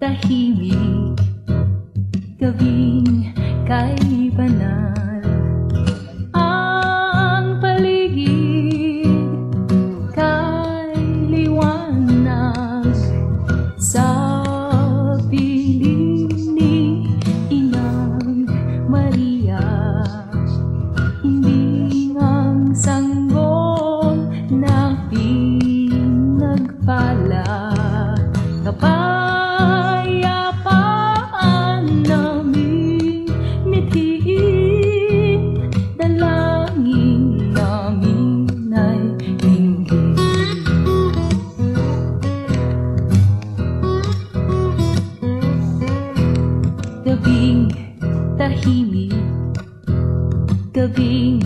tahimik, gabing kay banal. Ang paligid kay liwanag sa piling ni Inang Maria. Hindi ang sanggol na pinagpala, kapayapaan naming mithiin, dalangin namin ay dinggin. Gabing tahimik, gabing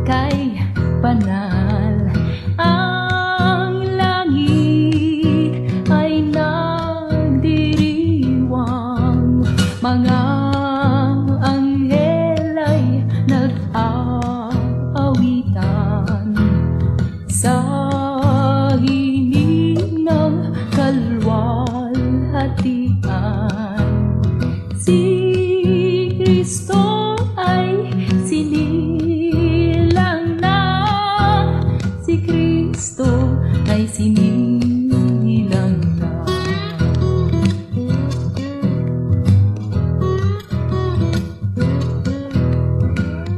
kay banal, ang langit ay nagdiriwang, mga anghel ay nag-aawitan sa himig ng kalwalhatian. Si Kristo ay sinilang na, si Kristo ay sinilang na.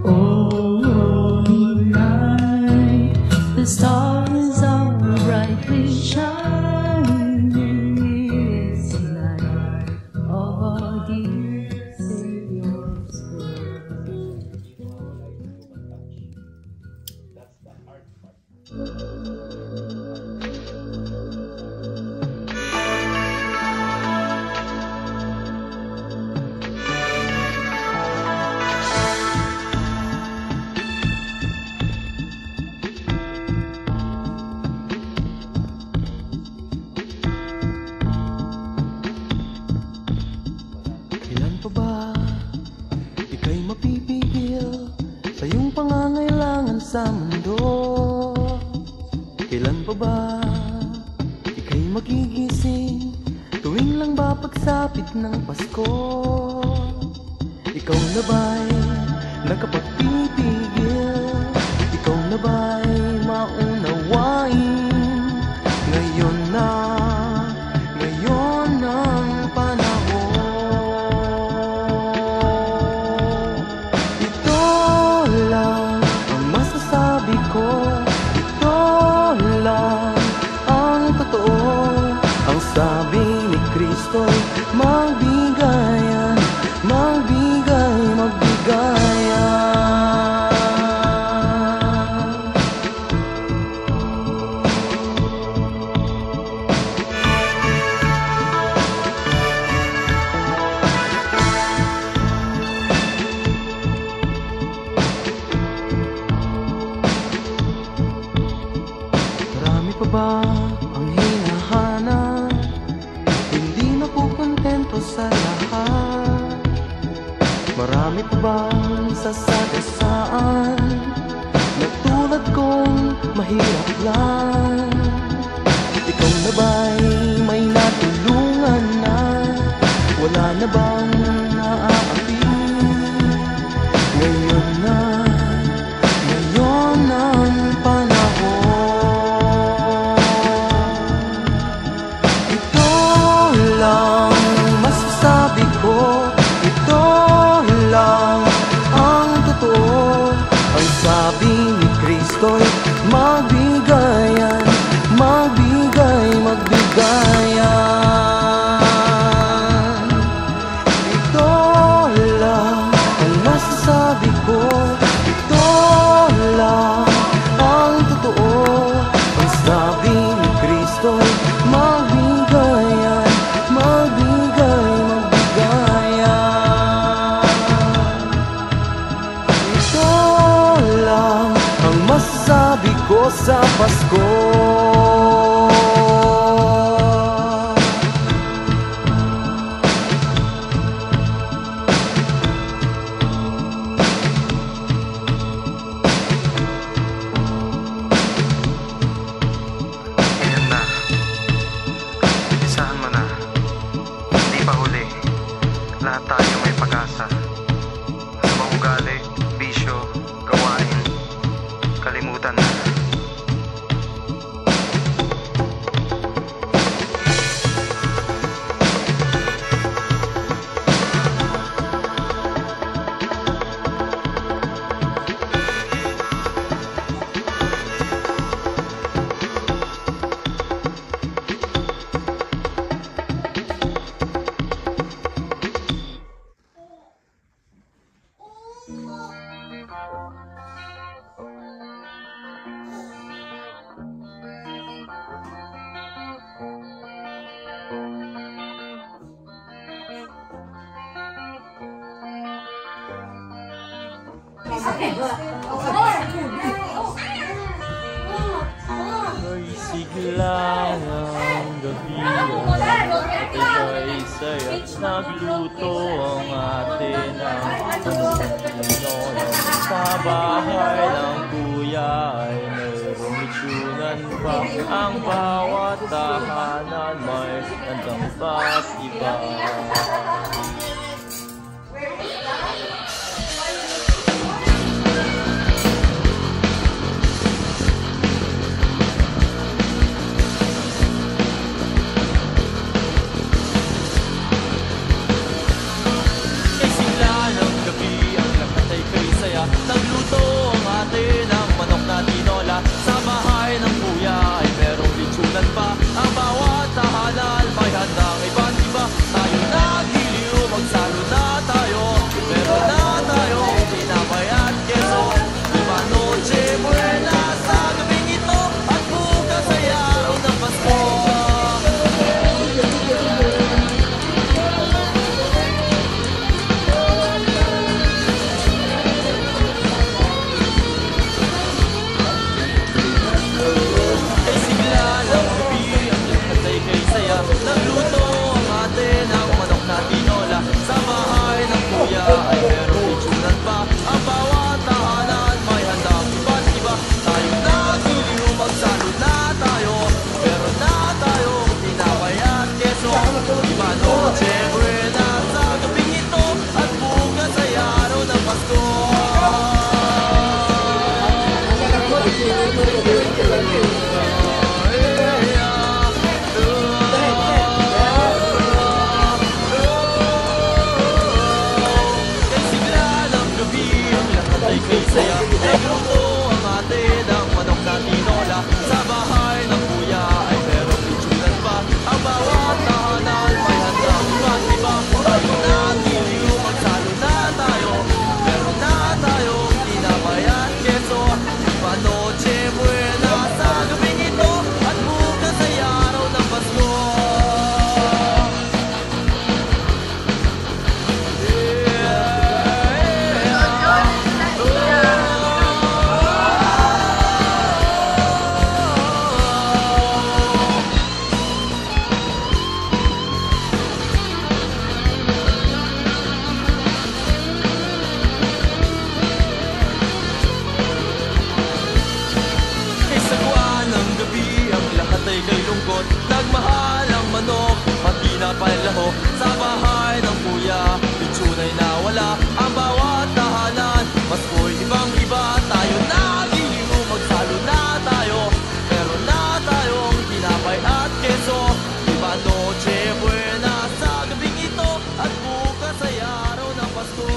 All night the stars are brightly shining. It's the night of our dear Savior's birth. Kailan pa ba ika'y mapipigil sa iyong pangangailangan sa mundo? Kailan pa ba ika'y magigising tuwing lang ba pagsapit ng Pasko? Ikaw na ba'y nakapagpipigil? Ikaw na ba'y maunawain? Ngayon ang panahon. Ito lang ang masasabi ko, ito lang ang totoo. Ang sabi ni Kristo'y magbigayan, magbigayan. Marami pa ba ang hinahanap? Hindi na po kontento sa lahat. Marami pa bang sasagasaan na tulad kong mahirap lang? Ikaw na ba'y may natulungan na? Wala na bang naaapi? Ngayon ang panahon. Ito lang masasabi ko, ito lang ang totoo. Ang sabi ni Kristo'y magbigayan, magbigayan. Ito lang ang masasabi ko, ito lang ang totoo. Ang sabi ni Kristo'y magbigayan, magbigayan. Ito lang ang masasabi ko sa Pasko. Ayan na, isahan mo na. Hindi May sigla ng gabi, ika'y saya't nagluto ang atin ng tinola. Sa bahay ng kuya ay mayroong mitsunan pa. Ang bawat tahanan may handang ba't iba. Nagluto ang atin ng manok na tinola. Sa bahay ng kuya ay merong litsunan pa. Ang bawat tahanan may handang iba't iba. Tayo nagiliw, magsalo na tayo. Meron na tayong tinapay at keso. Iba noche buena sa gabing ito. At bukas ay araw ng Pasko. Nagluto ang atin ng manok na tinola. Sa bahay ng kuya ay merong litsunan pa. Ang bawat tahanan may handang iba't iba. Tayong nagiliw, magsalo na tayo. Meron na tayong tinapay at keso. Iba noche buena sa gabing ito. At bukas ay araw ng Pasko. Saya, nagluto ang atin ng manok na tinola. Sa bahay ng kuya ay merong litsunan pa. Ang bawat tahanan may handang iba't iba. Tayo nagiliw, magsalo na tayo. Meron na tayong tinapay at keso. Iba noche buena sa gabing ito. At bukas ay araw ng Pasko. Nagmahal ang manok, pati na panlaho. Sa bahay ng kuya, litsunay nawala. Ang bawat tahanan, mas ko'y ibang iba. Tayo nagiliw, magsalo na tayo. Meron na tayong tinapay at keso. Iba noche buena sa gabing ito. At bukas ay araw ng Pasko.